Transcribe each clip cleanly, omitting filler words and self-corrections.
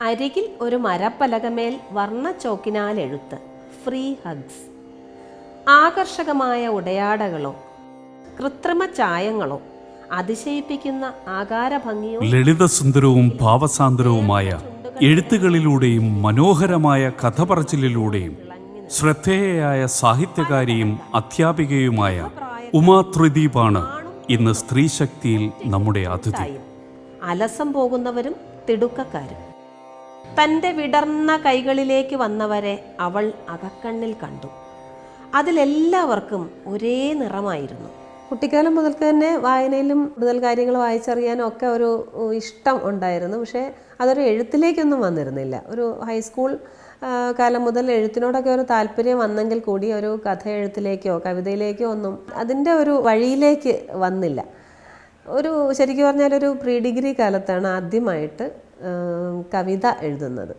അരികിൽ ഒരു മരപ്പലകമേൽ വർണ്ണച്ചോക്കിനാൽ എഴുത്ത് ഫ്രീ ഹഗ്സ്. ആകർഷകമായ ഉടയാടകളോ കൃത്രിമ ചായങ്ങളോ അതിശയിപ്പിക്കുന്ന ആകാരഭംഗിയോ ലളിതസുന്ദരവും ഭാവസാന്ദ്രവുമായ എഴുത്തുകളിലൂടെയും മനോഹരമായ കഥ പറച്ചിലിലൂടെയും ശ്രദ്ധേയയായ സാഹിത്യകാരിയും അധ്യാപികയുമായ ഉമാ ത്രിദീപാണ് ഇന്ന് സ്ത്രീശക്തിയിൽ നമ്മുടെ അതിഥി. അലസം പോകുന്നവരും തിടുക്കക്കാരും. തൻ്റെ വിടർന്ന കൈകളിലേക്ക് വന്നവരെ അവൾ അകക്കണ്ണിൽ കണ്ടു. അതിലെല്ലാവർക്കും ഒരേ നിറമായിരുന്നു. കുട്ടിക്കാലം മുതൽക്ക് തന്നെ വായനയിലും കൂടുതൽ കാര്യങ്ങൾ വായിച്ചറിയാനും ഒക്കെ ഒരു ഇഷ്ടം ഉണ്ടായിരുന്നു. പക്ഷേ അതൊരു എഴുത്തിലേക്കൊന്നും വന്നിരുന്നില്ല. ഒരു ഹൈസ്കൂൾ കാലം മുതൽ എഴുത്തിനോടൊക്കെ ഒരു താല്പര്യം വന്നെങ്കിൽ കൂടി ഒരു കഥ എഴുത്തിലേക്കോ കവിതയിലേക്കോ ഒന്നും അതിൻ്റെ ഒരു വഴിയിലേക്ക് വന്നില്ല. ശരിക്കും പറഞ്ഞാൽ ഒരു പ്രീ ഡിഗ്രി കാലത്താണ് ആദ്യമായിട്ട് കവിത എഴുതുന്നത്.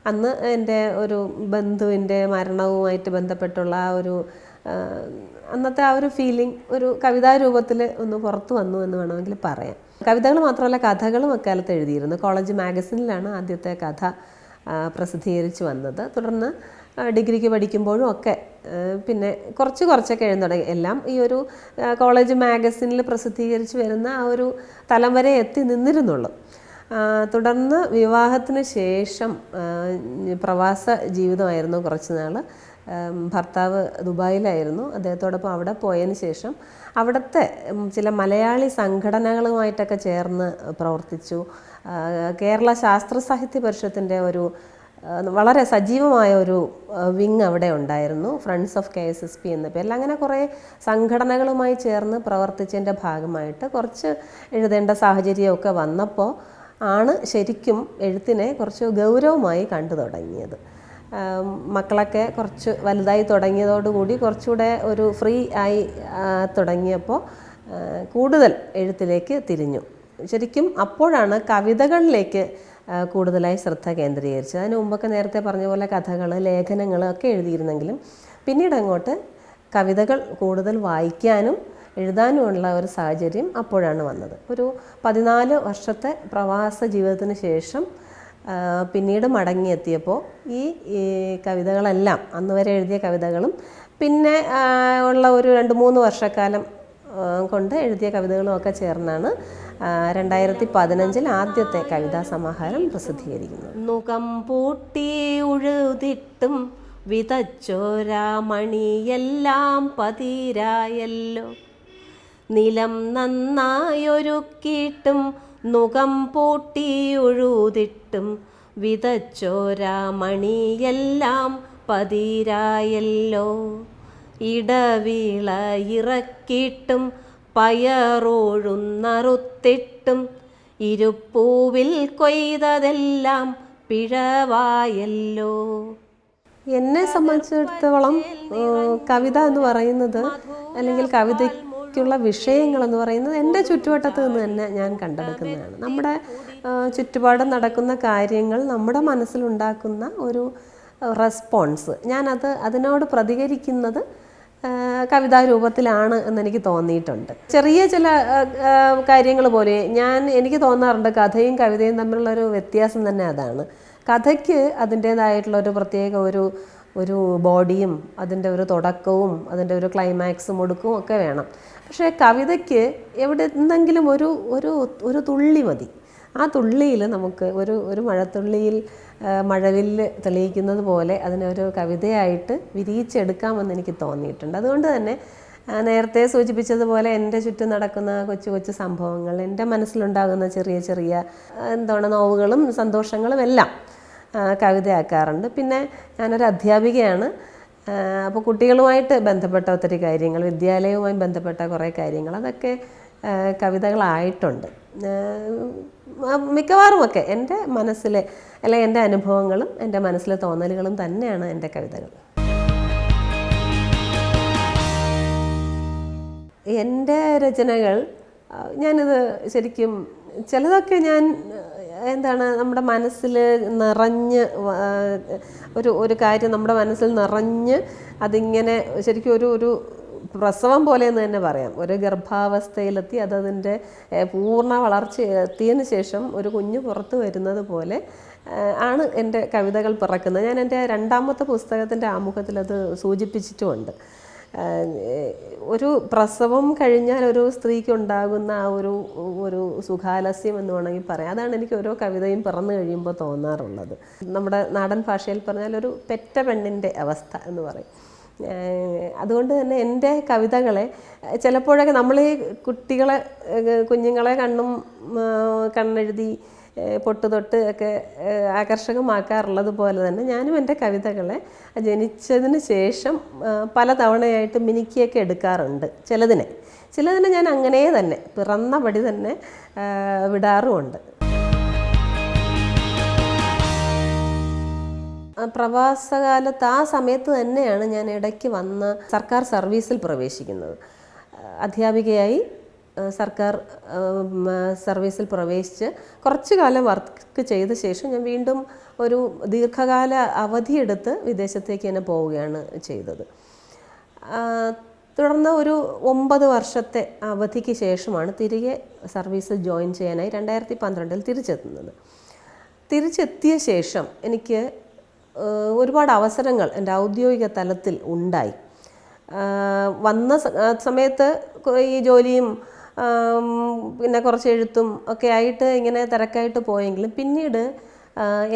അന്ന് എൻ്റെ ഒരു ബന്ധുവിൻ്റെ മരണവുമായിട്ട് ബന്ധപ്പെട്ടുള്ള അന്നത്തെ ആ ഒരു ഫീലിംഗ് ഒരു കവിതാരൂപത്തിൽ ഒന്ന് പുറത്തു വന്നു എന്ന് വേണമെങ്കിൽ പറയാം. കവിതകൾ മാത്രമല്ല കഥകളും അക്കാലത്ത് എഴുതിയിരുന്നു. കോളേജ് മാഗസിനിലാണ് ആദ്യത്തെ കഥ പ്രസിദ്ധീകരിച്ച് വന്നത്. തുടർന്ന് ഡിഗ്രിക്ക് പഠിക്കുമ്പോഴും ഒക്കെ പിന്നെ കുറച്ചൊക്കെ എഴുതി തുടങ്ങി. എല്ലാം ഈ ഒരു കോളേജ് മാഗസിനിൽ പ്രസിദ്ധീകരിച്ച് വരുന്ന ആ ഒരു തലം വരെ എത്തി നിന്നിരുന്നുള്ളൂ. തുടർന്ന് വിവാഹത്തിന് ശേഷം പ്രവാസ ജീവിതമായിരുന്നു കുറച്ച് നാൾ. ഭർത്താവ് ദുബായിലായിരുന്നു. അദ്ദേഹത്തോടൊപ്പം അവിടെ പോയതിന് ശേഷം അവിടുത്തെ ചില മലയാളി സംഘടനകളുമായിട്ടൊക്കെ ചേർന്ന് പ്രവർത്തിച്ചു. കേരള ശാസ്ത്ര സാഹിത്യ പരിഷത്തിൻ്റെ വളരെ സജീവമായ ഒരു വിങ് അവിടെ ഉണ്ടായിരുന്നു. ഫ്രണ്ട്സ് ഓഫ് KSSP എന്ന പേരിൽ. അങ്ങനെ കുറേ സംഘടനകളുമായി ചേർന്ന് പ്രവർത്തിച്ചതിൻ്റെ ഭാഗമായിട്ട് കുറച്ച് എഴുതേണ്ട സാഹചര്യമൊക്കെ വന്നപ്പോൾ ആണ് ശരിക്കും എഴുത്തിനെ കുറച്ച് ഗൗരവമായി കണ്ടു തുടങ്ങിയത്. മക്കളൊക്കെ കുറച്ച് വലുതായി തുടങ്ങിയതോടുകൂടി കുറച്ചുകൂടെ ഒരു ഫ്രീ ആയി തുടങ്ങിയപ്പോൾ കൂടുതൽ എഴുത്തിലേക്ക് തിരിഞ്ഞു. ശരിക്കും അപ്പോഴാണ് കവിതകളിലേക്ക് കൂടുതലായി ശ്രദ്ധ കേന്ദ്രീകരിച്ചത്. അതിന് മുമ്പൊക്കെ നേരത്തെ പറഞ്ഞ പോലെ കഥകൾ, ലേഖനങ്ങൾ ഒക്കെ എഴുതിയിരുന്നെങ്കിലും പിന്നീട് അങ്ങോട്ട് കവിതകൾ കൂടുതൽ വായിക്കാനും എഴുതാനുമുള്ള ഒരു സാഹചര്യം അപ്പോഴാണ് വന്നത്. ഒരു 14 വർഷത്തെ പ്രവാസ ജീവിതത്തിന് ശേഷം പിന്നീട് മടങ്ങിയെത്തിയപ്പോൾ ഈ കവിതകളെല്ലാം അന്ന് വരെ എഴുതിയ കവിതകളും പിന്നെ ഉള്ള ഒരു 2-3 വർഷക്കാലം കൊണ്ട് എഴുതിയ കവിതകളും ഒക്കെ ചേർന്നാണ് 2015 ആദ്യത്തെ കവിതാ സമാഹാരം പ്രസിദ്ധീകരിക്കുന്നത്. മുഖം പൂട്ടി ഉഴുതിട്ടും വിതച്ചോരാമണിയെല്ലാം പതിരായല്ലോ, നിലം നന്നായൊരുക്കിയിട്ടും മുഖം പൂട്ടി ഉഴുതിട്ടും വിതച്ചോരാമണിയെല്ലാം പതിരായല്ലോ, ഇടവിള ഇറക്കിയിട്ടും പയറോഴുന്നറുത്തിട്ടും ഇരുപ്പൂവിൽ കൊയ്തതെല്ലാം പിഴവായല്ലോ. എന്നെ സംബന്ധിച്ചിടത്തോളം കവിത എന്ന് പറയുന്നത് അല്ലെങ്കിൽ കവിതയ്ക്കുള്ള വിഷയങ്ങളെന്ന് പറയുന്നത് എൻ്റെ ചുറ്റുവട്ടത്ത് നിന്ന് തന്നെ ഞാൻ കണ്ടെടുക്കുന്നതാണ്. നമ്മുടെ ചുറ്റുപാടും നടക്കുന്ന കാര്യങ്ങൾ നമ്മുടെ മനസ്സിലുണ്ടാക്കുന്ന ഒരു റെസ്പോൺസ്, അതിനോട് പ്രതികരിക്കുന്നത് കവിതാരൂപത്തിലാണ് എന്നെനിക്ക് തോന്നിയിട്ടുണ്ട്. ചെറിയ ചില കാര്യങ്ങൾ പോലെ എനിക്ക് തോന്നാറുണ്ട് കഥയും കവിതയും തമ്മിലുള്ളൊരു വ്യത്യാസം തന്നെ അതാണ്. കഥയ്ക്ക് അതിൻ്റേതായിട്ടുള്ള ഒരു പ്രത്യേക ഒരു ബോഡിയും അതിൻ്റെ ഒരു തുടക്കവും അതിൻ്റെ ഒരു ക്ലൈമാക്സും ഒടുക്കവും ഒക്കെ വേണം. പക്ഷേ കവിതയ്ക്ക് എവിടെ എന്തെങ്കിലും ഒരു തുള്ളി മതി. ആ തുള്ളിയിൽ നമുക്ക് ഒരു മഴത്തുള്ളിയിൽ മഴവില്ല് തെളിയിക്കുന്നത് പോലെ അതിനൊരു കവിതയായിട്ട് വിരിയിച്ചെടുക്കാമെന്ന് എനിക്ക് തോന്നിയിട്ടുണ്ട്. അതുകൊണ്ട് തന്നെ നേരത്തെ സൂചിപ്പിച്ചതുപോലെ എൻ്റെ ചുറ്റും നടക്കുന്ന കൊച്ചു സംഭവങ്ങൾ, എൻ്റെ മനസ്സിലുണ്ടാകുന്ന ചെറിയ നോവുകളും സന്തോഷങ്ങളും എല്ലാം കവിതയാക്കാറുണ്ട്. പിന്നെ ഞാനൊരു അധ്യാപികയാണ്. അപ്പോൾ കുട്ടികളുമായിട്ട് ബന്ധപ്പെട്ട ഒത്തിരി കാര്യങ്ങൾ, വിദ്യാലയവുമായി ബന്ധപ്പെട്ട കുറേ കാര്യങ്ങൾ അതൊക്കെ കവിതകളായിട്ടുണ്ട്. മിക്കവാറുമൊക്കെ എൻ്റെ മനസ്സിലെ അല്ലെങ്കിൽ എൻ്റെ അനുഭവങ്ങളും എൻ്റെ മനസ്സിലെ തോന്നലുകളും തന്നെയാണ് എൻ്റെ കവിതകൾ. എൻ്റെ രചനകൾ ഞാനിത് ശരിക്കും ചിലതൊക്കെ നമ്മുടെ മനസ്സിൽ നിറഞ്ഞ് ഒരു കാര്യം നമ്മുടെ മനസ്സിൽ നിറഞ്ഞ് അതിങ്ങനെ ശരിക്കും ഒരു പ്രസവം പോലെ എന്ന് തന്നെ പറയാം. ഒരു ഗർഭാവസ്ഥയിലെത്തി അതതിൻ്റെ പൂർണ്ണ വളർച്ച എത്തിയതിന് ശേഷം ഒരു കുഞ്ഞ് പുറത്ത് വരുന്നത് പോലെ ആണ് എൻ്റെ കവിതകൾ പിറക്കുന്നത്. ഞാൻ എൻ്റെ രണ്ടാമത്തെ പുസ്തകത്തിൻ്റെ ആമുഖത്തിൽ അത് സൂചിപ്പിച്ചിട്ടുമുണ്ട്. ഒരു പ്രസവം കഴിഞ്ഞാൽ ഒരു സ്ത്രീക്ക് ഉണ്ടാകുന്ന ആ ഒരു സുഖാലസ്യം എന്ന് വേണമെങ്കിൽ പറയാം. അതാണ് എനിക്ക് ഓരോ കവിതയും പിറന്നു കഴിയുമ്പോൾ തോന്നാറുള്ളത്. നമ്മുടെ നാടൻ ഭാഷയിൽ പറഞ്ഞാൽ ഒരു പെറ്റ പെണ്ണിൻ്റെ അവസ്ഥ എന്ന് പറയും. അതുകൊണ്ട് തന്നെ എൻ്റെ കവിതകളെ ചിലപ്പോഴൊക്കെ നമ്മൾ ഈ കുഞ്ഞുങ്ങളെ കണ്ണെഴുതി പൊട്ട് തൊട്ട് ഒക്കെ ആകർഷകമാക്കാറുള്ളത് പോലെ തന്നെ ഞാനും എൻ്റെ കവിതകളെ ജനിച്ചതിന് ശേഷം പല തവണയായിട്ട് മിനുക്കിയൊക്കെ എടുക്കാറുണ്ട്. ചിലതിനെ ഞാൻ അങ്ങനെ തന്നെ പിറന്ന പടി തന്നെ വിടാറുമുണ്ട്. പ്രവാസകാലത്ത് ആ സമയത്ത് തന്നെയാണ് ഞാൻ ഇടയ്ക്ക് വന്ന സർക്കാർ സർവീസിൽ പ്രവേശിക്കുന്നത്. അധ്യാപികയായി സർക്കാർ സർവീസിൽ പ്രവേശിച്ച് കുറച്ചു കാലം വർക്ക് ചെയ്ത ശേഷം ഞാൻ വീണ്ടും ഒരു ദീർഘകാല അവധിയെടുത്ത് വിദേശത്തേക്ക് തന്നെ പോവുകയാണ് ചെയ്തത്. തുടർന്ന് ഒരു 9 വർഷത്തെ അവധിക്ക് ശേഷമാണ് തിരികെ സർവീസിൽ ജോയിൻ ചെയ്യാനായി 2012 തിരിച്ചെത്തുന്നത്. തിരിച്ചെത്തിയ ശേഷം എനിക്ക് ഒരുപാട് അവസരങ്ങൾ എൻ്റെ ഔദ്യോഗിക തലത്തിൽ ഉണ്ടായി. വന്ന സമയത്ത് ഈ ജോലിയും പിന്നെ കുറച്ച് എഴുത്തും ഒക്കെ ആയിട്ട് ഇങ്ങനെ തിരക്കായിട്ട് പോയെങ്കിലും പിന്നീട്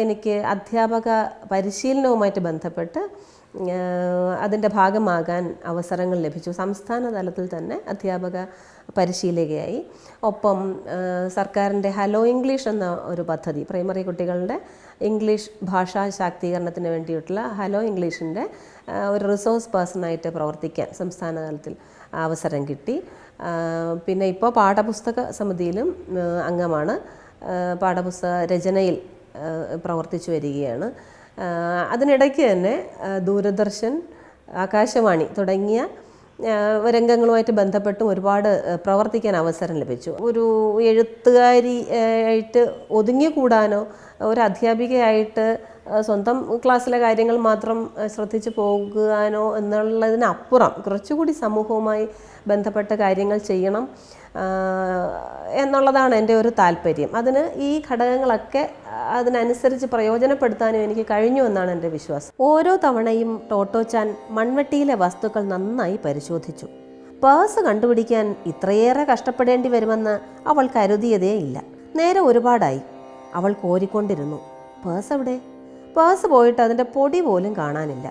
എനിക്ക് അധ്യാപക പരിശീലനവുമായിട്ട് ബന്ധപ്പെട്ട് അതിൻ്റെ ഭാഗമാകാൻ അവസരങ്ങൾ ലഭിച്ചു. സംസ്ഥാന തലത്തിൽ തന്നെ അധ്യാപക പരിശീലകയായി. ഒപ്പം സർക്കാരിൻ്റെ ഹലോ ഇംഗ്ലീഷ് എന്ന ഒരു പദ്ധതി, പ്രൈമറി കുട്ടികളുടെ ഇംഗ്ലീഷ് ഭാഷാ ശാക്തീകരണത്തിന് വേണ്ടിയിട്ടുള്ള ഹലോ ഇംഗ്ലീഷിൻ്റെ ഒരു റിസോഴ്സ് പേഴ്സണായിട്ട് പ്രവർത്തിക്കാൻ സംസ്ഥാന തലത്തിൽ അവസരം കിട്ടി. പിന്നെ ഇപ്പോൾ പാഠപുസ്തക സമിതിയിലും അംഗമാണ്. പാഠപുസ്തക രചനയിൽ പ്രവർത്തിച്ചു വരികയാണ്. അതിനിടയ്ക്ക് തന്നെ ദൂരദർശൻ, ആകാശവാണി തുടങ്ങിയ രംഗങ്ങളുമായിട്ട് ബന്ധപ്പെട്ടും ഒരുപാട് പ്രവർത്തിക്കാൻ അവസരം ലഭിച്ചു. ഒരു എഴുത്തുകാരി ആയിട്ട് ഒതുങ്ങിക്കൂടാനോ ഒരു അധ്യാപികയായിട്ട് സ്വന്തം ക്ലാസ്സിലെ കാര്യങ്ങൾ മാത്രം ശ്രദ്ധിച്ചു പോകുവാനോ എന്നുള്ളതിനപ്പുറം കുറച്ചുകൂടി സമൂഹവുമായി ബന്ധപ്പെട്ട കാര്യങ്ങൾ ചെയ്യണം എന്നുള്ളതാണ് എൻ്റെ ഒരു താല്പര്യം. അതിന് ഈ ഘടകങ്ങളൊക്കെ അതിനനുസരിച്ച് പ്രയോജനപ്പെടുത്താനും എനിക്ക് കഴിഞ്ഞു എന്നാണ് എൻ്റെ വിശ്വാസം. ഓരോ തവണയും ടോട്ടോച്ചാൻ മൺവെട്ടിയിലെ വസ്തുക്കൾ നന്നായി പരിശോധിച്ചു. പേഴ്സ് കണ്ടുപിടിക്കാൻ ഇത്രയേറെ കഷ്ടപ്പെടേണ്ടി വരുമെന്ന് അവൾ കരുതിയതേ ഇല്ല. നേരെ ഒരുപാടായി അവൾ കോരിക്കൊണ്ടിരുന്നു. പേഴ്സ് എവിടെ? പേഴ്സ് പോയിട്ട് അതിൻ്റെ പൊടി പോലും കാണാനില്ല.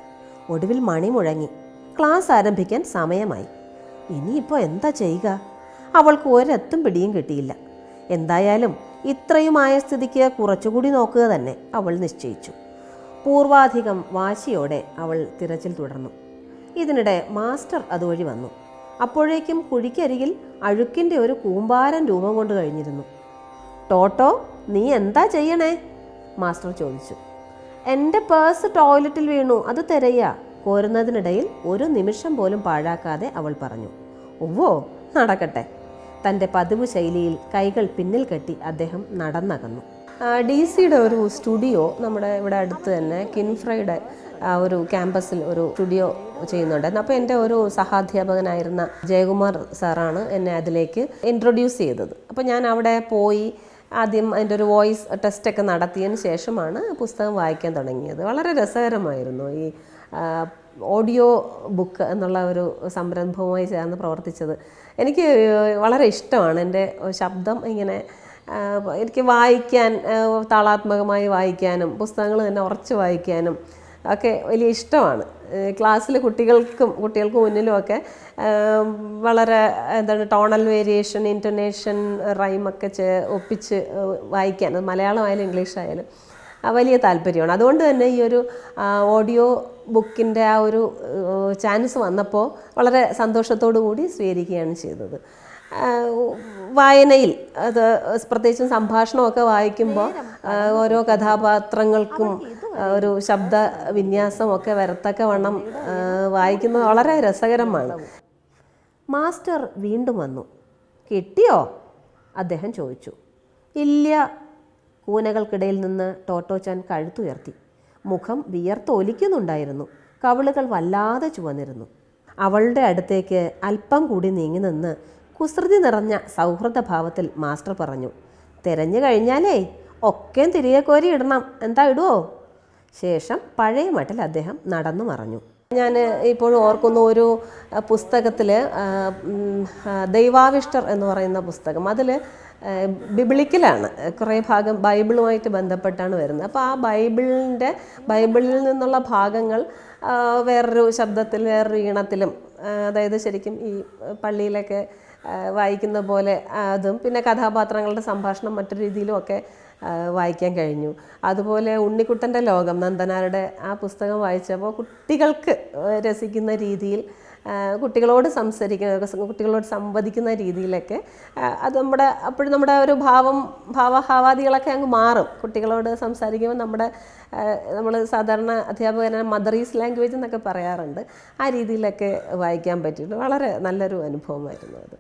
ഒടുവിൽ മണി മുഴങ്ങി. ക്ലാസ് ആരംഭിക്കാൻ സമയമായി. ഇനിയിപ്പോൾ എന്താ ചെയ്യുക? അവൾക്ക് ഒരെത്തും പിടിയും കിട്ടിയില്ല. എന്തായാലും ഇത്രയുമായ സ്ഥിതിക്ക് കുറച്ചുകൂടി നോക്കുക തന്നെ അവൾ നിശ്ചയിച്ചു. പൂർവാധികം വാശിയോടെ അവൾ തിരച്ചിൽ തുടർന്നു. ഇതിനിടെ മാസ്റ്റർ അതുവഴി വന്നു. അപ്പോഴേക്കും കുഴിക്കരികിൽ അഴുക്കിൻ്റെ ഒരു കൂമ്പാരൻ രൂപം കൊണ്ട് കഴിഞ്ഞിരുന്നു. ടോട്ടോ, നീ എന്താ ചെയ്യണേ? മാസ്റ്റർ ചോദിച്ചു. എൻ്റെ പേഴ്സ് ടോയ്ലറ്റിൽ വീണു, അത് തിരയുക. കോരുന്നതിനിടയിൽ ഒരു നിമിഷം പോലും പാഴാക്കാതെ അവൾ പറഞ്ഞു. ഓവോ, നടക്കട്ടെ. തൻ്റെ പതിവ് ശൈലിയിൽ കൈകൾ പിന്നിൽ കെട്ടി അദ്ദേഹം നടന്നകന്നു. DC-യുടെ ഒരു സ്റ്റുഡിയോ നമ്മുടെ ഇവിടെ അടുത്ത് തന്നെ കിൻഫ്രയുടെ ഒരു ക്യാമ്പസിൽ ഒരു സ്റ്റുഡിയോ ചെയ്യുന്നുണ്ടായിരുന്നു. അപ്പോൾ എൻ്റെ ഒരു സഹാധ്യാപകനായിരുന്ന ജയകുമാർ സാറാണ് എന്നെ അതിലേക്ക് ഇൻട്രൊഡ്യൂസ് ചെയ്തത്. അപ്പോൾ ഞാൻ അവിടെ പോയി ആദ്യം അതിൻ്റെ ഒരു വോയിസ് ടെസ്റ്റൊക്കെ നടത്തിയതിന് ശേഷമാണ് പുസ്തകം വായിക്കാൻ തുടങ്ങിയത്. വളരെ രസകരമായിരുന്നു. ഈ ഓഡിയോ ബുക്ക് എന്നുള്ള ഒരു സംരംഭവുമായി ചേർന്ന് പ്രവർത്തിച്ചത് എനിക്ക് വളരെ ഇഷ്ടമാണ്. എൻ്റെ ശബ്ദം ഇങ്ങനെ എനിക്ക് വായിക്കാൻ, താളാത്മകമായി വായിക്കാനും പുസ്തകങ്ങൾ തന്നെ ഉറച്ച് വായിക്കാനും ഒക്കെ വലിയ ഇഷ്ടമാണ്. ക്ലാസ്സിൽ കുട്ടികൾക്ക് മുന്നിലുമൊക്കെ വളരെ ടോണൽ വേരിയേഷൻ, ഇൻറ്റൊനേഷൻ, റൈമൊക്കെ ഒപ്പിച്ച് വായിക്കാൻ, മലയാളമായാലും ഇംഗ്ലീഷായാലും വലിയ താല്പര്യമാണ്. അതുകൊണ്ട് തന്നെ ഈ ഒരു ഓഡിയോ ബുക്കിൻ്റെ ആ ഒരു ചാൻസ് വന്നപ്പോൾ വളരെ സന്തോഷത്തോടു കൂടി സ്വീകരിക്കുകയാണ് ചെയ്തത്. വായനയിൽ അത് പ്രത്യേകിച്ചും സംഭാഷണമൊക്കെ വായിക്കുമ്പോൾ ഓരോ കഥാപാത്രങ്ങൾക്കും ഒരു ശബ്ദ വിന്യാസമൊക്കെ വരത്തക്കവണ്ണം വായിക്കുന്നത് വളരെ രസകരമാണ്. മാസ്റ്റർ വീണ്ടും വന്നു. കിട്ടിയോ? അദ്ദേഹം ചോദിച്ചു. ഇല്ല. കൂനകൾക്കിടയിൽ നിന്ന് ടോട്ടോച്ചാൻ കഴുത്തുയർത്തി. മുഖം വിയർത്തൊലിക്കുന്നുണ്ടായിരുന്നു. കവിളുകൾ വല്ലാതെ ചുവന്നിരുന്നു. അവളുടെ അടുത്തേക്ക് അല്പം കൂടി നീങ്ങി നിന്ന് കുസൃതി നിറഞ്ഞ സൗഹൃദഭാവത്തിൽ മാസ്റ്റർ പറഞ്ഞു. തിരഞ്ഞു കഴിഞ്ഞാലേ ഒക്കെ തിരികെ കോരി ഇടണം. എന്താ ഇടുവോ? ശേഷം പഴയ മട്ടിൽ അദ്ദേഹം നടന്നു മറഞ്ഞു. ഞാൻ ഇപ്പോഴും ഓർക്കുന്ന ഒരു പുസ്തകത്തിൽ ദൈവാവിഷ്ടർ എന്ന് പറയുന്ന പുസ്തകം, അതിൽ ബിബിളിക്കലാണ്, കുറേ ഭാഗം ബൈബിളുമായിട്ട് ബന്ധപ്പെട്ടാണ് വരുന്നത്. അപ്പോൾ ആ ബൈബിളിൽ നിന്നുള്ള ഭാഗങ്ങൾ വേറൊരു ശബ്ദത്തിൽ വേറൊരു ഈണത്തിലും, അതായത് ശരിക്കും ഈ പള്ളിയിലൊക്കെ വായിക്കുന്ന പോലെ അതും, പിന്നെ കഥാപാത്രങ്ങളുടെ സംഭാഷണം മറ്റൊരു രീതിയിലും ഒക്കെ വായിക്കാൻ കഴിഞ്ഞു. അതുപോലെ ഉണ്ണിക്കുട്ടൻ്റെ ലോകം, നന്ദനാരുടെ ആ പുസ്തകം വായിച്ചപ്പോൾ കുട്ടികൾക്ക് രസിക്കുന്ന രീതിയിൽ, കുട്ടികളോട് കുട്ടികളോട് സംവദിക്കുന്ന രീതിയിലൊക്കെ അത് അപ്പോഴും നമ്മുടെ ഒരു ഭാവഹാവാദികളൊക്കെ അങ്ങ് മാറും. കുട്ടികളോട് സംസാരിക്കുമ്പോൾ നമ്മൾ സാധാരണ അധ്യാപകനെ മദറീസ് ലാംഗ്വേജ് എന്നൊക്കെ പറയാറുണ്ട്. ആ രീതിയിലൊക്കെ വായിക്കാൻ പറ്റിയിട്ട് വളരെ നല്ലൊരു അനുഭവമായിരുന്നു അത്.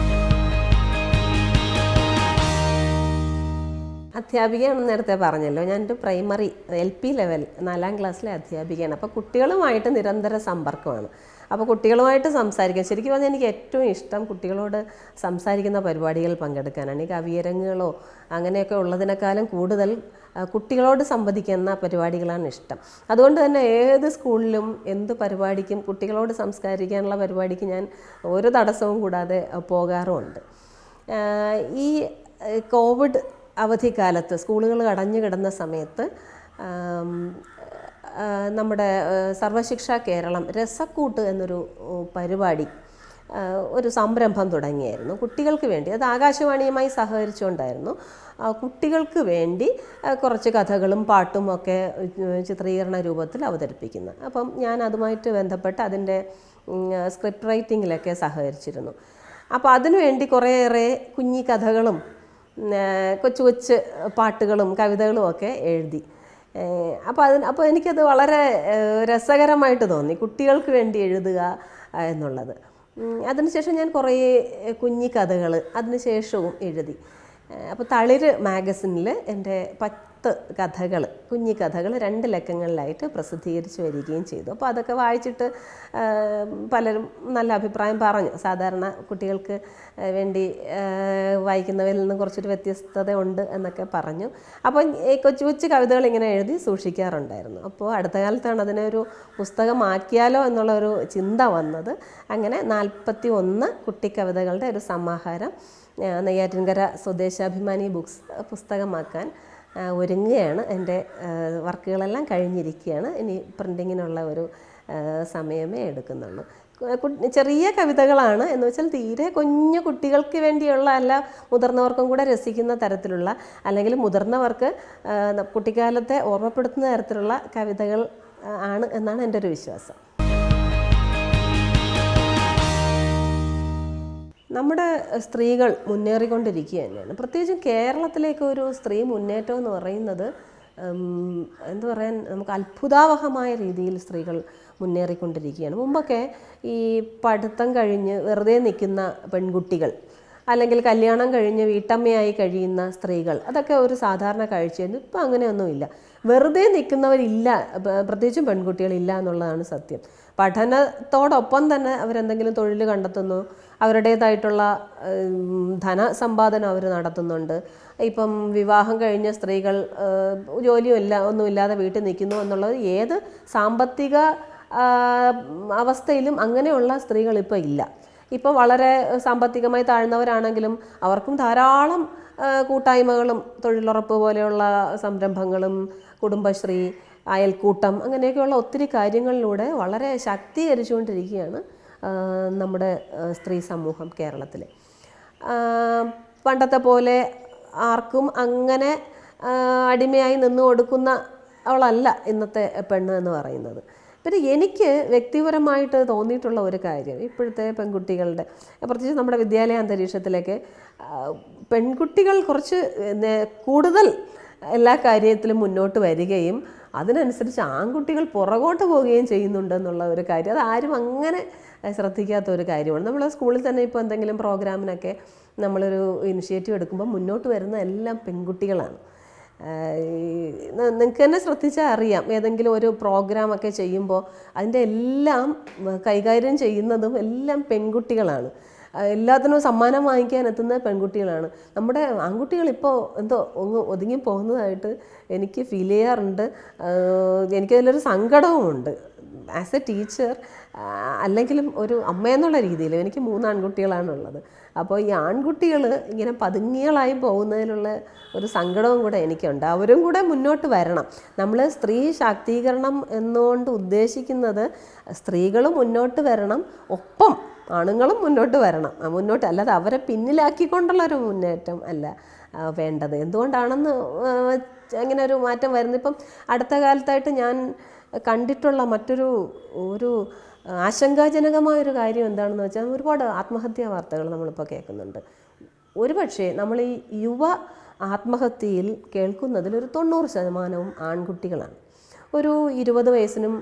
അധ്യാപികയാണെന്ന് നേരത്തെ പറഞ്ഞല്ലോ. ഞാനൊരു പ്രൈമറി LP ലെവൽ 4ാം ക്ലാസ്സിലെ അധ്യാപികയാണ്. അപ്പോൾ കുട്ടികളുമായിട്ട് നിരന്തര സമ്പർക്കമാണ്. അപ്പോൾ കുട്ടികളുമായിട്ട് സംസാരിക്കാൻ, ശരിക്കും പറഞ്ഞാൽ എനിക്ക് ഏറ്റവും ഇഷ്ടം കുട്ടികളോട് സംസാരിക്കുന്ന പരിപാടികൾ പങ്കെടുക്കാനാണ്. ഈ കവിയരങ്ങുകളോ അങ്ങനെയൊക്കെ ഉള്ളതിനേക്കാളും കൂടുതൽ കുട്ടികളോട് സംവദിക്കുന്ന പരിപാടികളാണ് ഇഷ്ടം. അതുകൊണ്ട് തന്നെ ഏത് സ്കൂളിലും എന്ത് പരിപാടിക്കും, കുട്ടികളോട് സംസ്കരിക്കാനുള്ള പരിപാടിക്ക് ഞാൻ ഒരു തടസ്സവും കൂടാതെ പോകാറുമുണ്ട്. ഈ കോവിഡ് അവധിക്കാലത്ത് സ്കൂളുകൾ അടഞ്ഞു കിടന്ന സമയത്ത് നമ്മുടെ സർവശിക്ഷാ കേരളം രസക്കൂട്ട് എന്നൊരു പരിപാടി, ഒരു സംരംഭം തുടങ്ങിയായിരുന്നു കുട്ടികൾക്ക് വേണ്ടി. അത് ആകാശവാണിയുമായി സഹകരിച്ചുകൊണ്ടായിരുന്നു. കുട്ടികൾക്ക് വേണ്ടി കുറച്ച് കഥകളും പാട്ടും ഒക്കെ ചിത്രീകരണ രൂപത്തിൽ അവതരിപ്പിക്കുന്നത്. അപ്പം ഞാൻ അതുമായിട്ട് ബന്ധപ്പെട്ട് അതിൻ്റെ സ്ക്രിപ്റ്റ് റൈറ്റിങ്ങിലൊക്കെ സഹകരിച്ചിരുന്നു. അപ്പോൾ അതിനുവേണ്ടി കുറേയേറെ കുഞ്ഞി കഥകളും കൊച്ചു കൊച്ചു പാട്ടുകളും കവിതകളും ഒക്കെ എഴുതി. അപ്പോൾ എനിക്കത് വളരെ രസകരമായിട്ട് തോന്നി, കുട്ടികൾക്ക് വേണ്ടി എഴുതുക എന്നുള്ളത്. അതിനുശേഷം ഞാൻ കുറേ കുഞ്ഞി കഥകൾ അതിനുശേഷവും എഴുതി. അപ്പോൾ തളിര് മാഗസിനിൽ എൻ്റെ 10 കഥകൾ, കുഞ്ഞി കഥകൾ 2 ലക്കങ്ങളിലായിട്ട് പ്രസിദ്ധീകരിച്ച് വരികയും ചെയ്തു. അപ്പോൾ അതൊക്കെ വായിച്ചിട്ട് പലരും നല്ല അഭിപ്രായം പറഞ്ഞു. സാധാരണ കുട്ടികൾക്ക് വേണ്ടി വായിക്കുന്നവരിൽ നിന്ന് കുറച്ചൊരു വ്യത്യസ്തത ഉണ്ട് എന്നൊക്കെ പറഞ്ഞു. അപ്പോൾ ഈ കൊച്ചു കൊച്ചു കവിതകൾ ഇങ്ങനെ എഴുതി സൂക്ഷിക്കാറുണ്ടായിരുന്നു. അപ്പോൾ അടുത്ത കാലത്താണ് അതിനൊരു പുസ്തകമാക്കിയാലോ എന്നുള്ളൊരു ചിന്ത വന്നത്. അങ്ങനെ 41 കുട്ടിക്കവിതകളുടെ ഒരു സമാഹാരം നെയ്യാറ്റിൻകര സ്വദേശാഭിമാനി ബുക്സ് പുസ്തകമാക്കാൻ ഒരുങ്ങുകയാണ്. എൻ്റെ വർക്കുകളെല്ലാം കഴിഞ്ഞിരിക്കുകയാണ്. ഇനി പ്രിൻറ്റിങ്ങിനുള്ള ഒരു സമയമേ എടുക്കുന്നുള്ളൂ. ചെറിയ കവിതകളാണ്, എന്ന് വെച്ചാൽ തീരെ കുഞ്ഞു കുട്ടികൾക്ക് വേണ്ടിയുള്ള, അല്ല മുതിർന്നവർക്കും കൂടെ രസിക്കുന്ന തരത്തിലുള്ള, അല്ലെങ്കിൽ മുതിർന്നവർക്ക് കുട്ടിക്കാലത്തെ ഓർമ്മപ്പെടുത്തുന്ന തരത്തിലുള്ള കവിതകൾ ആണ് എന്നാണ് എൻ്റെ ഒരു വിശ്വാസം. നമ്മുടെ സ്ത്രീകൾ മുന്നേറിക്കൊണ്ടിരിക്കുക തന്നെയാണ്. പ്രത്യേകിച്ചും കേരളത്തിലേക്ക് ഒരു സ്ത്രീ മുന്നേറ്റം എന്ന് പറയുന്നത് എന്തു പറയാൻ, നമുക്ക് അത്ഭുതാവഹമായ രീതിയിൽ സ്ത്രീകൾ മുന്നേറിക്കൊണ്ടിരിക്കുകയാണ്. മുമ്പൊക്കെ ഈ പഠിത്തം കഴിഞ്ഞ് വെറുതെ നിൽക്കുന്ന പെൺകുട്ടികൾ, അല്ലെങ്കിൽ കല്യാണം കഴിഞ്ഞ് വീട്ടമ്മയായി കഴിയുന്ന സ്ത്രീകൾ, അതൊക്കെ ഒരു സാധാരണ കാഴ്ചയായിരുന്നു. ഇപ്പം അങ്ങനെയൊന്നുമില്ല. വെറുതെ നിൽക്കുന്നവരില്ല, പ്രത്യേകിച്ചും പെൺകുട്ടികളില്ല എന്നുള്ളതാണ് സത്യം. പഠനത്തോടൊപ്പം തന്നെ അവരെന്തെങ്കിലും തൊഴിൽ കണ്ടെത്തുന്നു, അവരുടേതായിട്ടുള്ള ധനസമ്പാദനം അവർ നടത്തുന്നുണ്ട്. ഇപ്പം വിവാഹം കഴിഞ്ഞ സ്ത്രീകൾ ജോലിയും ഒന്നുമില്ലാതെ വീട്ടിൽ നിൽക്കുന്നു എന്നുള്ളത് ഏത് സാമ്പത്തിക അവസ്ഥയിലും അങ്ങനെയുള്ള സ്ത്രീകൾ ഇപ്പോൾ ഇല്ല. ഇപ്പോൾ വളരെ സാമ്പത്തികമായി താഴ്ന്നവരാണെങ്കിലും അവർക്കും ധാരാളം കൂട്ടായ്മകളും തൊഴിലുറപ്പ് പോലെയുള്ള സംരംഭങ്ങളും കുടുംബശ്രീ, അയൽക്കൂട്ടം, അങ്ങനെയൊക്കെയുള്ള ഒത്തിരി കാര്യങ്ങളിലൂടെ വളരെ ശാക്തീകരിച്ചുകൊണ്ടിരിക്കുകയാണ് നമ്മുടെ സ്ത്രീ സമൂഹം കേരളത്തിൽ. പണ്ടത്തെ പോലെ ആർക്കും അങ്ങനെ അടിമയായി നിന്ന് കൊടുക്കുന്ന അവളല്ല ഇന്നത്തെ പെണ്ണ് എന്ന് പറയുന്നത്. പിന്നെ എനിക്ക് വ്യക്തിപരമായിട്ട് തോന്നിയിട്ടുള്ള ഒരു കാര്യം, ഇപ്പോഴത്തെ പെൺകുട്ടികളുടെ, പ്രത്യേകിച്ച് നമ്മുടെ വിദ്യാലയ അന്തരീക്ഷത്തിലേക്ക് പെൺകുട്ടികൾ കുറച്ച് കൂടുതൽ എല്ലാ കാര്യത്തിലും മുന്നോട്ട് വരികയും അതിനനുസരിച്ച് ആൺകുട്ടികൾ പുറകോട്ട് പോവുകയും ചെയ്യുന്നുണ്ടെന്നുള്ള ഒരു കാര്യം, അത് ആരും അങ്ങനെ ശ്രദ്ധിക്കാത്ത ഒരു കാര്യമാണ്. നമ്മൾ സ്കൂളിൽ തന്നെ ഇപ്പോൾ എന്തെങ്കിലും പ്രോഗ്രാമിനൊക്കെ നമ്മളൊരു ഇനിഷ്യേറ്റീവ് എടുക്കുമ്പോൾ മുന്നോട്ട് വരുന്ന എല്ലാം പെൺകുട്ടികളാണ്. നിങ്ങൾക്ക് തന്നെ ശ്രദ്ധിച്ചാൽ അറിയാം, ഏതെങ്കിലും ഒരു പ്രോഗ്രാമൊക്കെ ചെയ്യുമ്പോൾ അതിൻ്റെ എല്ലാം കൈകാര്യം ചെയ്യുന്നതും എല്ലാം പെൺകുട്ടികളാണ്. എല്ലാത്തിനും സമ്മാനം വാങ്ങിക്കാൻ എത്തുന്ന പെൺകുട്ടികളാണ്. നമ്മുടെ ആൺകുട്ടികൾ ഇപ്പോൾ എന്തോ ഒന്ന് ഒതുങ്ങി പോകുന്നതായിട്ട് എനിക്ക് ഫീൽ ചെയ്യാറുണ്ട്. എനിക്കതിലൊരു സങ്കടവുമുണ്ട്. ആസ് എ ടീച്ചർ അല്ലെങ്കിലും ഒരു അമ്മയെന്നുള്ള രീതിയിൽ എനിക്ക് 3 ആൺകുട്ടികളാണുള്ളത്. അപ്പോൾ ഈ ആൺകുട്ടികൾ ഇങ്ങനെ പതുങ്ങികളായി പോകുന്നതിലുള്ള ഒരു സങ്കടവും കൂടെ എനിക്കുണ്ട്. അവരും കൂടെ മുന്നോട്ട് വരണം. നമ്മൾ സ്ത്രീ ശാക്തീകരണം എന്നുകൊണ്ട് ഉദ്ദേശിക്കുന്നത് സ്ത്രീകളും മുന്നോട്ട് വരണം, ഒപ്പം ആണുങ്ങളും മുന്നോട്ട് വരണം. മുന്നോട്ട് അല്ലാതെ അവരെ പിന്നിലാക്കിക്കൊണ്ടുള്ളൊരു മുന്നേറ്റം അല്ല വേണ്ടത്. എന്തുകൊണ്ടാണെന്ന് അങ്ങനെ ഒരു മാറ്റം വരുന്നത് ഇപ്പം അടുത്ത കാലത്തായിട്ട് ഞാൻ കണ്ടിട്ടുള്ള മറ്റൊരു ആശങ്കാജനകമായൊരു കാര്യം എന്താണെന്ന് വെച്ചാൽ ഒരുപാട് ആത്മഹത്യാ വാർത്തകൾ നമ്മളിപ്പോൾ കേൾക്കുന്നുണ്ട്. ഒരുപക്ഷെ നമ്മൾ ഈ യുവ ആത്മഹത്യയിൽ കേൾക്കുന്നതിൽ ഒരു 90% ആൺകുട്ടികളാണ്. ഒരു 20 വയസ്സിനും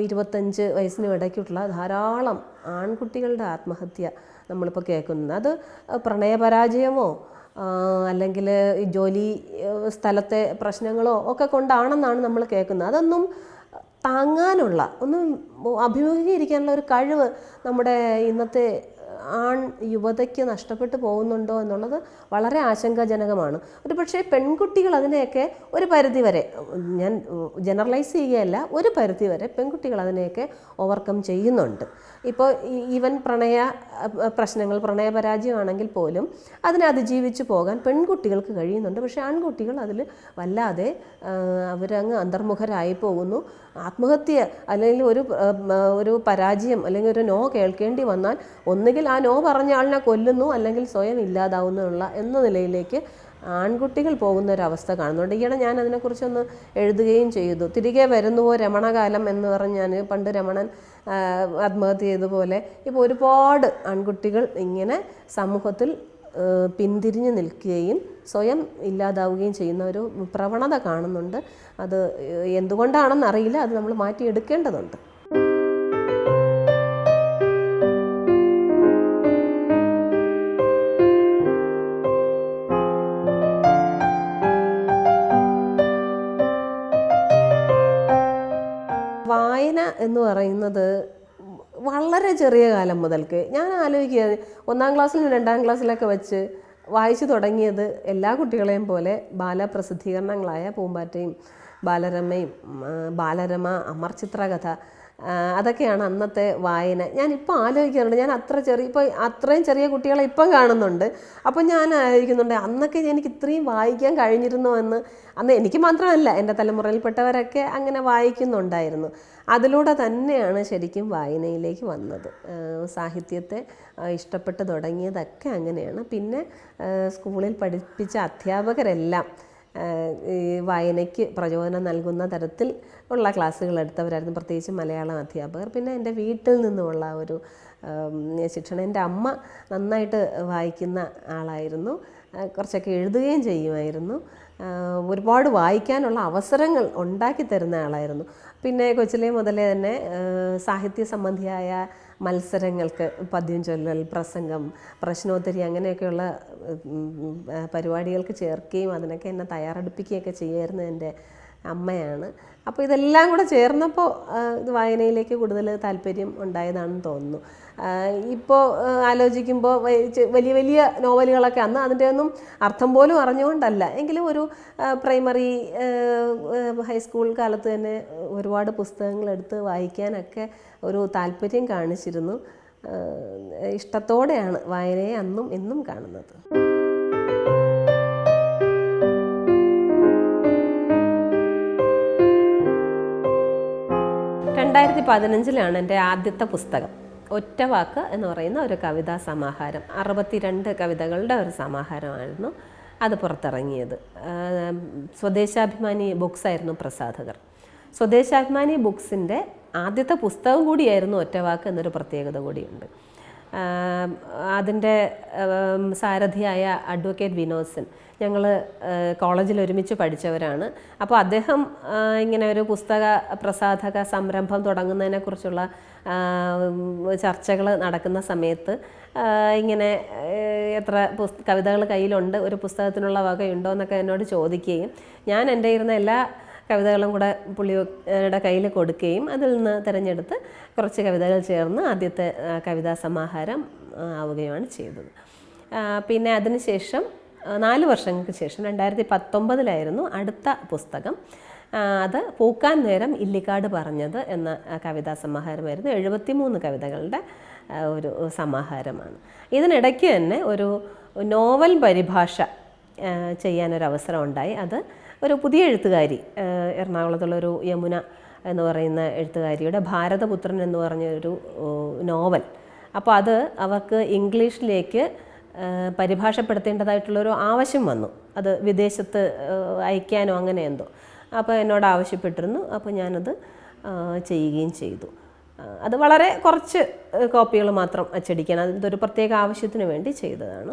25 വയസ്സിനും ഇടയ്ക്കുള്ള ധാരാളം ആൺകുട്ടികളുടെ ആത്മഹത്യ നമ്മളിപ്പോൾ കേൾക്കുന്നത്. അത് പ്രണയപരാജയമോ അല്ലെങ്കിൽ ജോലി സ്ഥലത്തെ പ്രശ്നങ്ങളോ ഒക്കെ കൊണ്ടാണെന്നാണ് നമ്മൾ കേൾക്കുന്നത്. അതൊന്നും താങ്ങാനുള്ള ഒന്നും അഭിമുഖീകരിക്കാനുള്ള ഒരു കഴിവ് നമ്മുടെ ഇന്നത്തെ ആൺ യുവതയ്ക്ക് നഷ്ടപ്പെട്ടു പോകുന്നുണ്ടോ എന്നുള്ളത് വളരെ ആശങ്കാജനകമാണ്. ഒരു പക്ഷേ പെൺകുട്ടികൾ അതിനെയൊക്കെ ഒരു പരിധിവരെ, ഞാൻ ജനറലൈസ് ചെയ്യുകയല്ല, ഒരു പരിധിവരെ പെൺകുട്ടികൾ അതിനെയൊക്കെ ഓവർകം ചെയ്യുന്നുണ്ട്. ഇപ്പോൾ ഈവൻ പ്രണയ പ്രശ്നങ്ങൾ, പ്രണയപരാജയമാണെങ്കിൽ പോലും അതിനെ അതിജീവിച്ച് പോകാൻ പെൺകുട്ടികൾക്ക് കഴിയുന്നുണ്ട്. പക്ഷേ ആൺകുട്ടികൾ അതിൽ വല്ലാതെ അവരങ്ങ് അന്തർമുഖരായി പോകുന്നു. ആത്മഹത്യ അല്ലെങ്കിൽ ഒരു പരാജയം അല്ലെങ്കിൽ ഒരു നോ കേൾക്കേണ്ടി വന്നാൽ ഒന്നുകിൽ ആ നോ പറഞ്ഞ ആളിനെ കൊല്ലുന്നു, അല്ലെങ്കിൽ സ്വയം ഇല്ലാതാവുന്നുള്ള എന്ന നിലയിലേക്ക് ആൺകുട്ടികൾ പോകുന്ന ഒരവസ്ഥ കാണുന്നുണ്ട്. ഈയിടെ ഞാൻ അതിനെക്കുറിച്ചൊന്ന് എഴുതുകയും ചെയ്തു. തിരികെ വരുന്നുവോ രമണകാലം എന്ന് പറഞ്ഞ് ഞാൻ പണ്ട് രമണൻ ആത്മഹത്യ ചെയ്തതുപോലെ ഇപ്പോൾ ഒരുപാട് ആൺകുട്ടികൾ ഇങ്ങനെ സമൂഹത്തിൽ പിന്തിരിഞ്ഞു നിൽക്കുകയും സ്വയം ഇല്ലാതാവുകയും ചെയ്യുന്ന ഒരു പ്രവണത കാണുന്നുണ്ട്. അത് എന്തുകൊണ്ടാണെന്നറിയില്ല, അത് നമ്മൾ മാറ്റിയെടുക്കേണ്ടതുണ്ട്. വായന എന്ന് പറയുന്നത് വളരെ ചെറിയ കാലം മുതൽക്ക് ഞാൻ ആലോചിക്കുക, 1-ാം ക്ലാസ്സിലും 2-ാം ക്ലാസ്സിലൊക്കെ വെച്ച് വായിച്ചു തുടങ്ങിയത് എല്ലാ കുട്ടികളെയും പോലെ ബാലപ്രസിദ്ധീകരണങ്ങളായ പൂമ്പാറ്റയും ബാലരമയും ബാലരമ, അമർ ചിത്രകഥ, അതൊക്കെയാണ് അന്നത്തെ വായന. ഞാനിപ്പോൾ ആലോചിക്കാറുണ്ട്, ഞാൻ അത്രയും ചെറിയ കുട്ടികളെ ഇപ്പം കാണുന്നുണ്ട്. അപ്പം ഞാൻ ആലോചിക്കുന്നുണ്ട്, അന്നൊക്കെ എനിക്ക് ഇത്രയും വായിക്കാൻ കഴിഞ്ഞിരുന്നോ എന്ന്. അന്ന് എനിക്ക് മാത്രമല്ല, എൻ്റെ തലമുറയിൽപ്പെട്ടവരൊക്കെ അങ്ങനെ വായിക്കുന്നുണ്ടായിരുന്നു. അതിലൂടെ തന്നെയാണ് ശരിക്കും വായനയിലേക്ക് വന്നത്. സാഹിത്യത്തെ ഇഷ്ടപ്പെട്ട് തുടങ്ങിയതൊക്കെ അങ്ങനെയാണ്. പിന്നെ സ്കൂളിൽ പഠിപ്പിച്ച അധ്യാപകരെല്ലാം ഈ വായനയ്ക്ക് പ്രചോദനം നൽകുന്ന തരത്തിൽ ഉള്ള ക്ലാസ്സുകൾ എടുത്തവരായിരുന്നു, പ്രത്യേകിച്ച് മലയാളം അധ്യാപകർ. പിന്നെ എൻ്റെ വീട്ടിൽ നിന്നുമുള്ള ഒരു ശിക്ഷണം. എൻ്റെ അമ്മ നന്നായിട്ട് വായിക്കുന്ന ആളായിരുന്നു, കുറച്ചൊക്കെ എഴുതുകയും ചെയ്യുമായിരുന്നു, ഒരുപാട് വായിക്കാനുള്ള അവസരങ്ങൾ ഉണ്ടാക്കി തരുന്ന ആളായിരുന്നു. പിന്നെ കൊച്ചിലെ മുതലേ തന്നെ സാഹിത്യ സംബന്ധിയായ മത്സരങ്ങൾക്ക്, പദ്യം ചൊല്ലൽ, പ്രസംഗം, പ്രശ്നോത്തരി, അങ്ങനെയൊക്കെയുള്ള പരിപാടികൾക്ക് ചേർക്കുകയും അതിനൊക്കെ എന്നെ തയ്യാറെടുപ്പിക്കുകയൊക്കെ ചെയ്യുമായിരുന്നു എൻ്റെ അമ്മയാണ്. അപ്പോൾ ഇതെല്ലാം കൂടെ ചേർന്നപ്പോൾ ഇത് വായനയിലേക്ക് കൂടുതൽ താല്പര്യം ഉണ്ടായതാണെന്ന് തോന്നുന്നു. ഇപ്പോൾ ആലോചിക്കുമ്പോൾ വലിയ വലിയ നോവലുകളൊക്കെ അന്ന് അതിൻ്റെ ഒന്നും അർത്ഥം പോലും അറിഞ്ഞുകൊണ്ടല്ല, എങ്കിലും ഒരു പ്രൈമറി ഹൈസ്കൂൾ കാലത്ത് തന്നെ ഒരുപാട് പുസ്തകങ്ങളെടുത്ത് വായിക്കാനൊക്കെ ഒരു താല്പര്യം കാണിച്ചിരുന്നു. ഇഷ്ടത്തോടെയാണ് വായനയെ അന്നും എന്നും കാണുന്നത്. 2015 എൻ്റെ ആദ്യത്തെ പുസ്തകം ഒറ്റവാക്ക് എന്ന് പറയുന്ന ഒരു കവിതാ സമാഹാരം, 62 കവിതകളുടെ ഒരു സമാഹാരമായിരുന്നു അത് പുറത്തിറങ്ങിയത്. സ്വദേശാഭിമാനി ബുക്സ് ആയിരുന്നു പ്രസാധകർ. സ്വദേശാഭിമാനി ബുക്സിൻ്റെ ആദ്യത്തെ പുസ്തകം കൂടിയായിരുന്നു ഒറ്റവാക്ക് എന്നൊരു പ്രത്യേകത കൂടിയുണ്ട്. അതിൻ്റെ സാരഥിയായ അഡ്വക്കേറ്റ് വിനോദ്, ഞങ്ങൾ കോളേജിൽ ഒരുമിച്ച് പഠിച്ചവരാണ്. അപ്പോൾ അദ്ദേഹം ഇങ്ങനെ ഒരു പുസ്തക പ്രസാധക സംരംഭം തുടങ്ങുന്നതിനെക്കുറിച്ചുള്ള ചർച്ചകൾ നടക്കുന്ന സമയത്ത് ഇങ്ങനെ എത്ര കവിതകൾ കയ്യിലുണ്ട്, ഒരു പുസ്തകത്തിനുള്ള വകയുണ്ടോ എന്നൊക്കെ എന്നോട് ചോദിക്കുകയും ഞാൻ എൻ്റെ ഇരുന്ന എല്ലാ കവിതകളും കൂടെ പുള്ളിയുടെ കയ്യിൽ കൊടുക്കുകയും അതിൽ നിന്ന് തിരഞ്ഞെടുത്ത് കുറച്ച് കവിതകൾ ചേർന്ന് ആദ്യത്തെ കവിതാ സമാഹാരം ആവുകയുമാണ് ചെയ്തത്. പിന്നെ അതിനുശേഷം 4 വർഷങ്ങൾക്ക് ശേഷം 2019 അടുത്ത പുസ്തകം. അത് പൂക്കാൻ നേരം ഇല്ലിക്കാട് പറഞ്ഞത് എന്ന കവിതാ സമാഹാരമായിരുന്നു. 73 കവിതകളുടെ ഒരു സമാഹാരമാണ്. ഇതിനിടയ്ക്ക് തന്നെ ഒരു നോവൽ പരിഭാഷ ചെയ്യാനൊരവസരം ഉണ്ടായി. അത് ഒരു പുതിയ എഴുത്തുകാരി, എറണാകുളത്തുള്ളൊരു യമുന എന്ന് പറയുന്ന എഴുത്തുകാരിയുടെ ഭാരതപുത്രൻ എന്ന് പറഞ്ഞൊരു നോവൽ. അപ്പോൾ അത് അവർക്ക് ഇംഗ്ലീഷിലേക്ക് പരിഭാഷപ്പെടുത്തേണ്ടതായിട്ടുള്ളൊരു ആവശ്യം വന്നു. അത് വിദേശത്ത് അയക്കാനോ അങ്ങനെ എന്തോ. അപ്പോൾ എന്നോട് ആവശ്യപ്പെട്ടിരുന്നു. അപ്പോൾ ഞാനത് ചെയ്യുകയും ചെയ്തു. അത് വളരെ കുറച്ച് കോപ്പികൾ മാത്രം അച്ചടിക്കാൻ, അതൊരു പ്രത്യേക ആവശ്യത്തിന് വേണ്ടി ചെയ്തതാണ്.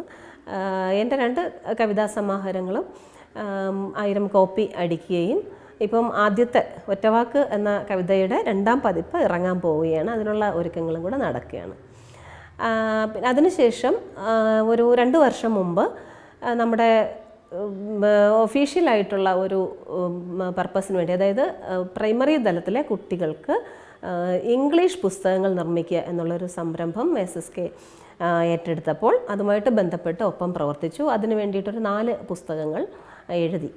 എൻ്റെ 2 കവിതാ സമാഹാരങ്ങളും 1000 കോപ്പി അടിക്കുകയും ഇപ്പം ആദ്യത്തെ ഒറ്റവാക്ക് എന്ന കവിതയുടെ 2ാം പതിപ്പ് ഇറങ്ങാൻ പോവുകയാണ്. അതിനുള്ള ഒരുക്കങ്ങളും കൂടെ നടക്കുകയാണ്. അതിനുശേഷം ഒരു 2 വർഷം മുമ്പ് നമ്മുടെ ഒഫീഷ്യലായിട്ടുള്ള ഒരു പർപ്പസിന് വേണ്ടി, അതായത് പ്രൈമറി തലത്തിലെ കുട്ടികൾക്ക് ഇംഗ്ലീഷ് പുസ്തകങ്ങൾ നിർമ്മിക്കുക എന്നുള്ളൊരു സംരംഭം SSK ഏറ്റെടുത്തപ്പോൾ അതുമായിട്ട് ബന്ധപ്പെട്ട് ഒപ്പം പ്രവർത്തിച്ചു. അതിന് വേണ്ടിയിട്ടൊരു 4 പുസ്തകങ്ങൾ എഴുതി.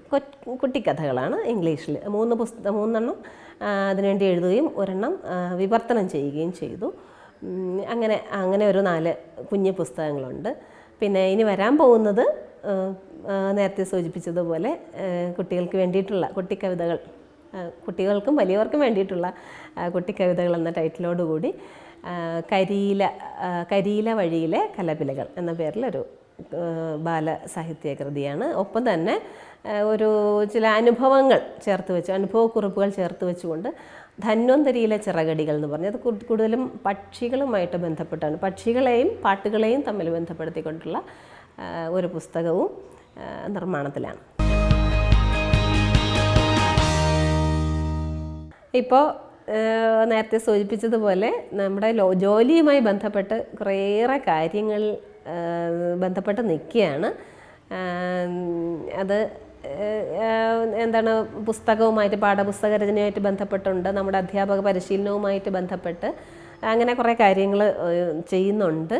കുട്ടിക്കഥകളാണ് ഇംഗ്ലീഷിൽ. 3 എണ്ണം അതിനുവേണ്ടി എഴുതുകയും 1 എണ്ണം വിവർത്തനം ചെയ്യുകയും ചെയ്തു. അങ്ങനെ ഒരു 4 കുഞ്ഞു പുസ്തകങ്ങളുണ്ട്. പിന്നെ ഇനി വരാൻ പോകുന്നത് നേരത്തെ സൂചിപ്പിച്ചതുപോലെ കുട്ടികൾക്ക് വേണ്ടിയിട്ടുള്ള കുട്ടിക്കവിതകൾ, കുട്ടികൾക്കും വലിയവർക്കും വേണ്ടിയിട്ടുള്ള കുട്ടിക്കവിതകൾ എന്ന ടൈറ്റിലോടുകൂടി കരിയില വഴിയിലെ കലപിലകൾ എന്ന പേരിലൊരു ബാലസാഹിത്യ കൃതിയാണ്. ഒപ്പം തന്നെ ഒരു ചില അനുഭവങ്ങൾ ചേർത്ത് വെച്ച്, അനുഭവക്കുറിപ്പുകൾ ചേർത്ത് വെച്ചുകൊണ്ട് ധന്വന്തരിയിലെ ചിറകടികൾ എന്ന് പറഞ്ഞത് അത് കൂടുതലും പക്ഷികളുമായിട്ട് ബന്ധപ്പെട്ടാണ്. പക്ഷികളെയും പാട്ടുകളെയും തമ്മിൽ ബന്ധപ്പെടുത്തിക്കൊണ്ടുള്ള ഒരു പുസ്തകവും നിർമ്മാണത്തിലാണ്. ഇപ്പോൾ നേരത്തെ സൂചിപ്പിച്ചതുപോലെ നമ്മുടെ ജോലിയുമായി ബന്ധപ്പെട്ട് കുറേയേറെ കാര്യങ്ങൾ ബന്ധപ്പെട്ട് നിൽക്കുകയാണ്. അത് എന്താണ്, പുസ്തകവുമായിട്ട്, പാഠപുസ്തക രചനയുമായിട്ട് ബന്ധപ്പെട്ടുണ്ട്, നമ്മുടെ അധ്യാപക പരിശീലനവുമായിട്ട് ബന്ധപ്പെട്ട് അങ്ങനെ കുറേ കാര്യങ്ങൾ ചെയ്യുന്നുണ്ട്.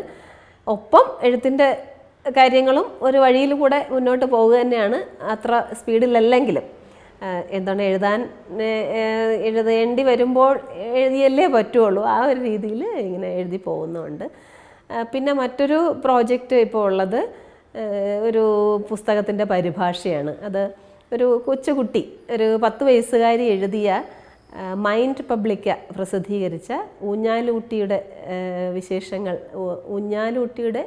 ഒപ്പം എഴുത്തിൻ്റെ കാര്യങ്ങളും ഒരു വഴിയിൽ കൂടെ മുന്നോട്ട് പോവുക തന്നെയാണ്. അത്ര സ്പീഡിലല്ലെങ്കിലും എന്താണ്, എഴുതേണ്ടി വരുമ്പോൾ എഴുതിയല്ലേ പറ്റുള്ളൂ. ആ ഒരു രീതിയിൽ ഇങ്ങനെ എഴുതി പോകുന്നുണ്ട്. പിന്നെ മറ്റൊരു പ്രോജക്റ്റ് ഇപ്പോൾ ഉള്ളത് ഒരു പുസ്തകത്തിൻ്റെ പരിഭാഷയാണ്. അത് ഒരു കൊച്ചുകുട്ടി, ഒരു 10 വയസ്സുകാരി എഴുതിയ മൈൻഡ് പബ്ലിക്ക പ്രസിദ്ധീകരിച്ച ഊഞ്ഞാലൂട്ടിയുടെ വിശേഷങ്ങൾ, ഊഞ്ഞാലൂട്ടിയുടെ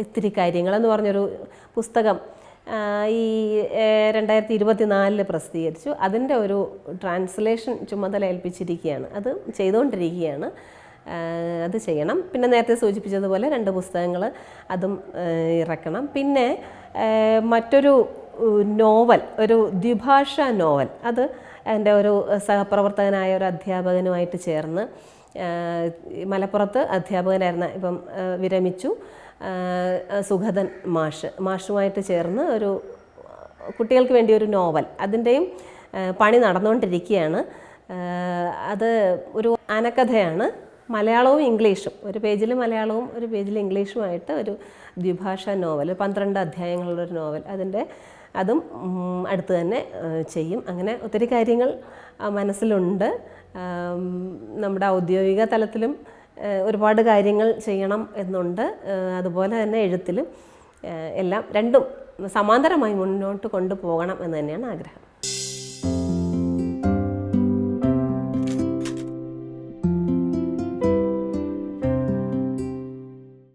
ഇത്തിരി കാര്യങ്ങളെന്ന് പറഞ്ഞൊരു പുസ്തകം ഈ 2024 പ്രസിദ്ധീകരിച്ചു. അതിൻ്റെ ഒരു ട്രാൻസ്ലേഷൻ ചുമതല ഏൽപ്പിച്ചിരിക്കുകയാണ്. അത് ചെയ്തുകൊണ്ടിരിക്കുകയാണ്. അത് ചെയ്യണം. പിന്നെ നേരത്തെ സൂചിപ്പിച്ചതുപോലെ 2 പുസ്തകങ്ങൾ അതും ഇറക്കണം. പിന്നെ മറ്റൊരു നോവൽ, ഒരു ദ്വിഭാഷാ നോവൽ, അത് എൻ്റെ ഒരു സഹപ്രവർത്തകനായ ഒരു അധ്യാപകനുമായിട്ട് ചേർന്ന്, മലപ്പുറത്ത് അധ്യാപകനായിരുന്ന, ഇപ്പം വിരമിച്ചു, സുഗതൻ മാഷുമായിട്ട് ചേർന്ന് ഒരു കുട്ടികൾക്ക് വേണ്ടി ഒരു നോവൽ, അതിൻ്റെയും പണി നടന്നുകൊണ്ടിരിക്കുകയാണ്. അത് ഒരു ആനക്കഥയാണ്. മലയാളവും ഇംഗ്ലീഷും, ഒരു പേജിൽ മലയാളവും ഒരു പേജിൽ ഇംഗ്ലീഷുമായിട്ട് ഒരു ദ്വിഭാഷാ നോവൽ, 12 അധ്യായങ്ങളുള്ളൊരു നോവൽ, അതും അടുത്ത് തന്നെ ചെയ്യും. അങ്ങനെ ഒത്തിരി കാര്യങ്ങൾ മനസ്സിലുണ്ട്. നമ്മുടെ ഔദ്യോഗിക തലത്തിലും ഒരുപാട് കാര്യങ്ങൾ ചെയ്യണം എന്നുണ്ട്. അതുപോലെ തന്നെ എഴുത്തിലും എല്ലാം രണ്ടും സമാന്തരമായി മുന്നോട്ട് കൊണ്ടുപോകണം എന്ന് തന്നെയാണ് ആഗ്രഹം.